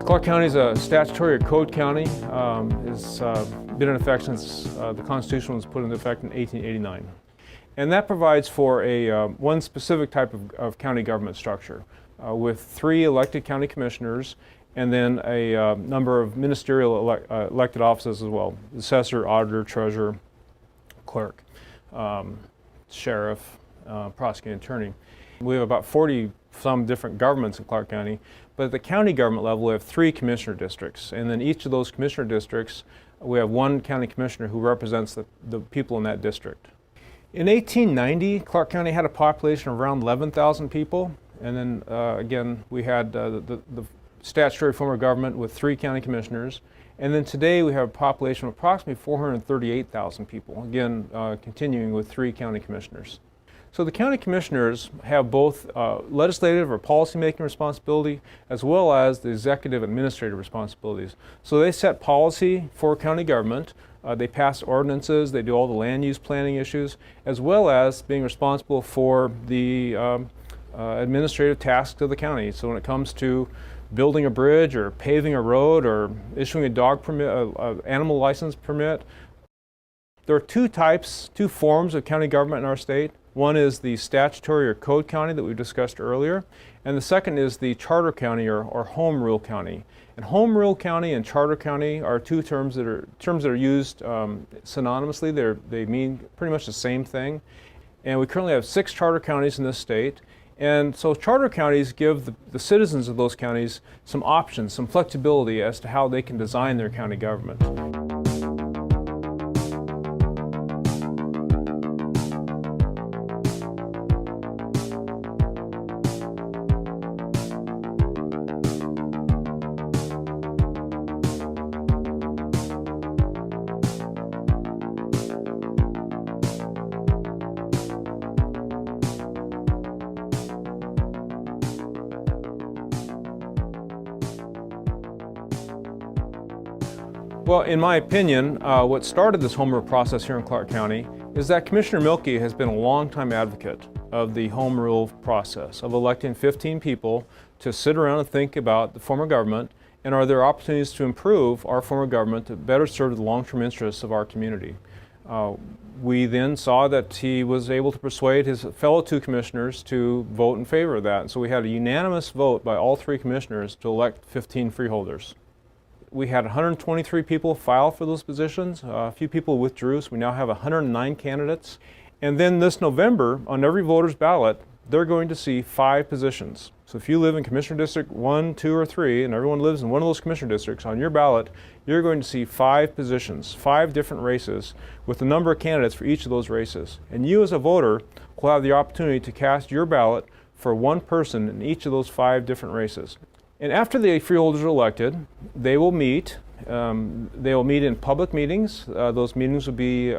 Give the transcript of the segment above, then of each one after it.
Clark County is a statutory or code county. It's been in effect since the Constitution was put into effect in 1889. And that provides for one specific type of county government structure with 3 elected county commissioners and then a number of ministerial elected offices as well: assessor, auditor, treasurer, clerk, sheriff, prosecuting attorney. We have about 40 some different governments in Clark County, but at the county government level we have 3 commissioner districts, and then each of those commissioner districts we have 1 county commissioner who represents the people in that district. In 1890, Clark County had a population of around 11,000 people, and then again we had the statutory form of government with 3 county commissioners, and then today we have a population of approximately 438,000 people, again continuing with 3 county commissioners. So the county commissioners have both legislative or policy-making responsibility as well as the executive administrative responsibilities. So they set policy for county government, they pass ordinances, they do all the land use planning issues, as well as being responsible for the administrative tasks of the county. So when it comes to building a bridge or paving a road or issuing a dog permit, animal license permit, there are 2 forms of county government in our state. One is the statutory or code county that we discussed earlier, and the second is the charter county or home rule county. And home rule county and charter county are 2 terms that are used synonymously. They mean pretty much the same thing. And we currently have 6 charter counties in this state. And so charter counties give the citizens of those counties some options, some flexibility as to how they can design their county government. Well, in my opinion, what started this home rule process here in Clark County is that Commissioner Mielke has been a longtime advocate of the home rule process, of electing 15 people to sit around and think about the form of government and are there opportunities to improve our form of government to better serve the long-term interests of our community. We then saw that he was able to persuade his fellow 2 commissioners to vote in favor of that. And so we had a unanimous vote by all 3 commissioners to elect 15 freeholders. We had 123 people file for those positions. A few people withdrew, so we now have 109 candidates. And then this November, on every voter's ballot, they're going to see 5 positions. So if you live in Commissioner District 1, 2, or 3, and everyone lives in one of those commissioner districts, on your ballot, you're going to see 5 positions, 5 different races, with the number of candidates for each of those races. And you as a voter will have the opportunity to cast your ballot for 1 person in each of those 5 different races. And after the freeholders are elected, they will meet. They will meet in public meetings. Those meetings will be,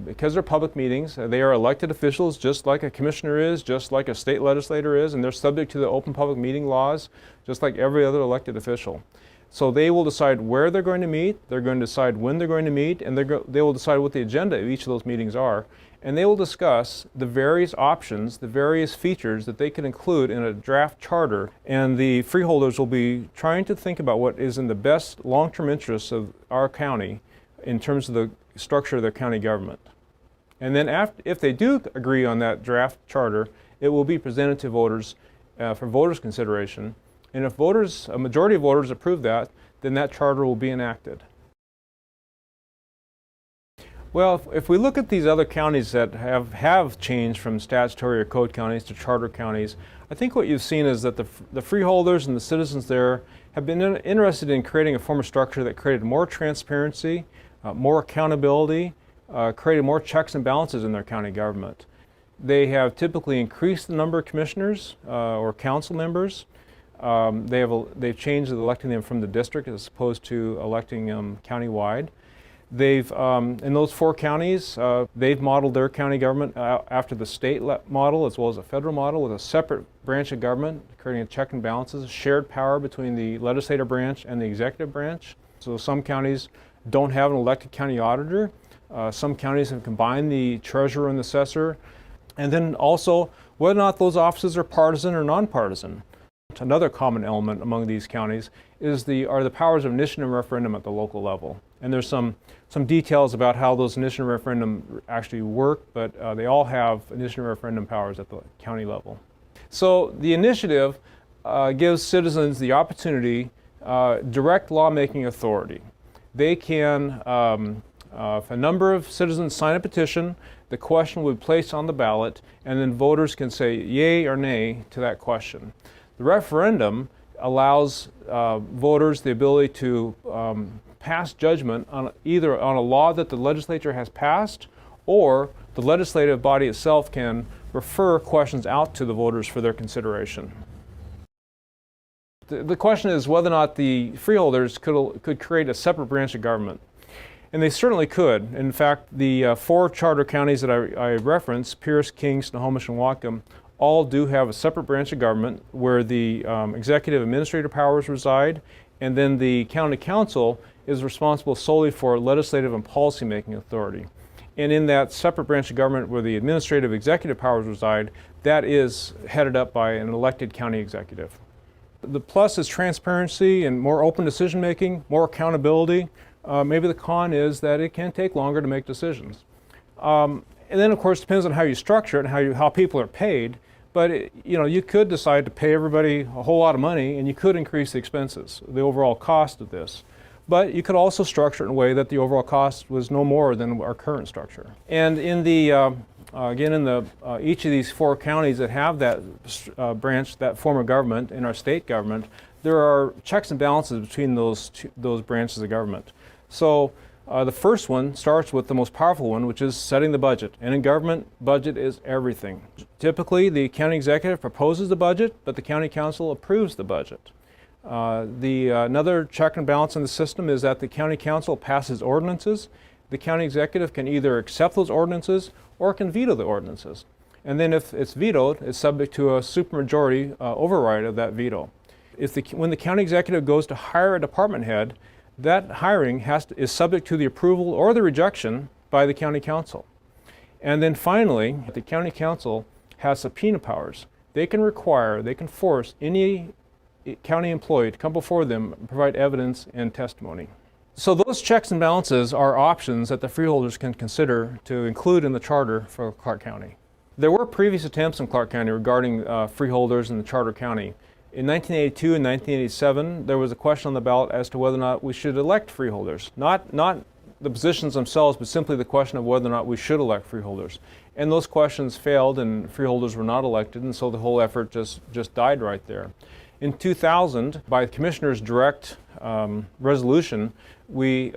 because they're public meetings, they are elected officials just like a commissioner is, just like a state legislator is, and they're subject to the open public meeting laws just like every other elected official. So they will decide where they're going to meet, they're going to decide when they're going to meet, and they will decide what the agenda of each of those meetings are. And they will discuss the various options, the various features that they can include in a draft charter. And the freeholders will be trying to think about what is in the best long-term interests of our county in terms of the structure of their county government. And then if they do agree on that draft charter, it will be presented to voters for voters' consideration. And if a majority of voters approve that, then that charter will be enacted. Well, if we look at these other counties that have changed from statutory or code counties to charter counties, I think what you've seen is that the freeholders and the citizens there have been interested in creating a form of structure that created more transparency, more accountability, created more checks and balances in their county government. They have typically increased the number of commissioners or council members. They've changed electing them from the district as opposed to electing them countywide. They've, in those 4 counties, they've modeled their county government after the state model as well as a federal model with a separate branch of government, creating a check and balances, shared power between the legislative branch and the executive branch. So some counties don't have an elected county auditor. Some counties have combined the treasurer and the assessor. And then also whether or not those offices are partisan or nonpartisan. Another common element among these counties are the powers of initiative and referendum at the local level. And there's some details about how those initiative and referendum actually work, but they all have initiative and referendum powers at the county level. So the initiative gives citizens the opportunity, direct lawmaking authority. They can, if a number of citizens sign a petition, the question will be placed on the ballot, and then voters can say yay or nay to that question. The referendum allows voters the ability to pass judgment on either on a law that the legislature has passed, or the legislative body itself can refer questions out to the voters for their consideration. The question is whether or not the freeholders could create a separate branch of government. And they certainly could. In fact, the 4 charter counties that I referenced, Pierce, King, Snohomish, and Whatcom, all do have a separate branch of government where the executive administrative powers reside, and then the county council is responsible solely for legislative and policy-making authority. And in that separate branch of government where the administrative executive powers reside, that is headed up by an elected county executive. The plus is transparency and more open decision-making, more accountability. Maybe the con is that it can take longer to make decisions. And then, of course, it depends on how you structure it and how people are paid. But you could decide to pay everybody a whole lot of money, and you could increase the expenses, the overall cost of this. But you could also structure it in a way that the overall cost was no more than our current structure. And in the again, in each of these 4 counties that have that branch, that form of government in our state government, there are checks and balances between those branches of government. So the first one starts with the most powerful one, which is setting the budget. And in government, budget is everything. Typically, the county executive proposes the budget, but the county council approves the budget. Another check and balance in the system is that the county council passes ordinances. The county executive can either accept those ordinances or can veto the ordinances. And then if it's vetoed, it's subject to a supermajority override of that veto. When the county executive goes to hire a department head, that hiring is subject to the approval or the rejection by the county council. And then finally, the county council has subpoena powers. They can force any county employee to come before them and provide evidence and testimony. So those checks and balances are options that the freeholders can consider to include in the charter for Clark County. There were previous attempts in Clark County regarding freeholders in the charter county. In 1982 and 1987, there was a question on the ballot as to whether or not we should elect freeholders. Not the positions themselves, but simply the question of whether or not we should elect freeholders. And those questions failed, and freeholders were not elected, and so the whole effort just died right there. In 2000, by the commissioner's direct resolution,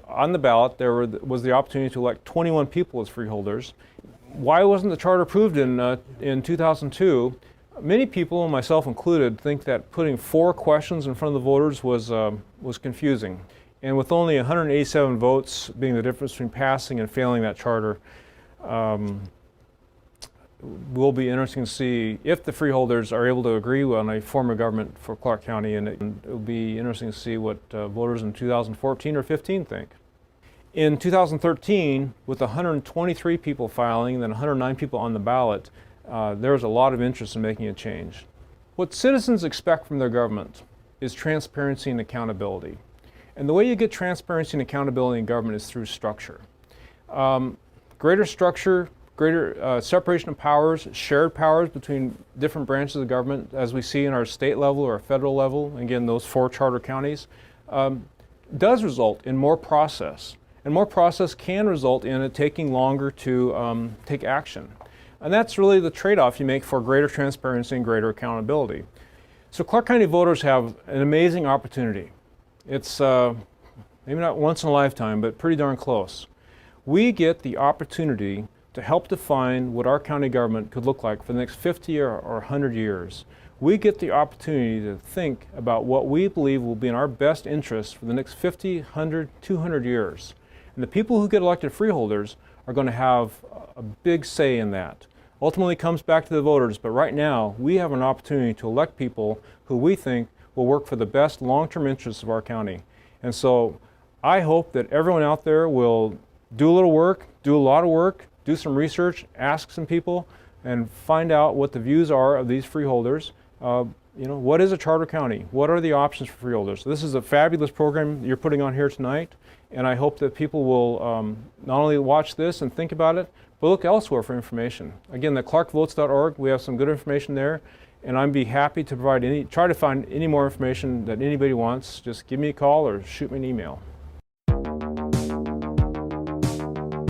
on the ballot there was the opportunity to elect 21 people as freeholders. Why wasn't the charter approved in 2002? Many people, myself included, think that putting 4 questions in front of the voters was confusing. And with only 187 votes being the difference between passing and failing that charter, will be interesting to see if the freeholders are able to agree on a form of government for Clark County, and it will be interesting to see what voters in 2014 or 15 think. In 2013, with 123 people filing and then 109 people on the ballot, there was a lot of interest in making a change. What citizens expect from their government is transparency and accountability. And the way you get transparency and accountability in government is through structure. Greater structure, greater separation of powers, shared powers between different branches of government, as we see in our state level or federal level, again, those 4 charter counties, does result in more process. And more process can result in it taking longer to take action. And that's really the trade-off you make for greater transparency and greater accountability. So Clark County voters have an amazing opportunity. It's maybe not once in a lifetime, but pretty darn close. We get the opportunity to help define what our county government could look like for the next 50 or 100 years. We get the opportunity to think about what we believe will be in our best interest for the next 50, 100, 200 years. And the people who get elected freeholders are going to have a big say in that. Ultimately, it comes back to the voters, but right now we have an opportunity to elect people who we think will work for the best long-term interests of our county. And so I hope that everyone out there will do a little work, do a lot of work, do some research, ask some people, and find out what the views are of these freeholders, what is a charter county? What are the options for freeholders? So this is a fabulous program you're putting on here tonight, and I hope that people will not only watch this and think about it, but look elsewhere for information. Again, the clarkvotes.org, we have some good information there, and I'd be happy to try to find any more information that anybody wants. Just give me a call or shoot me an email.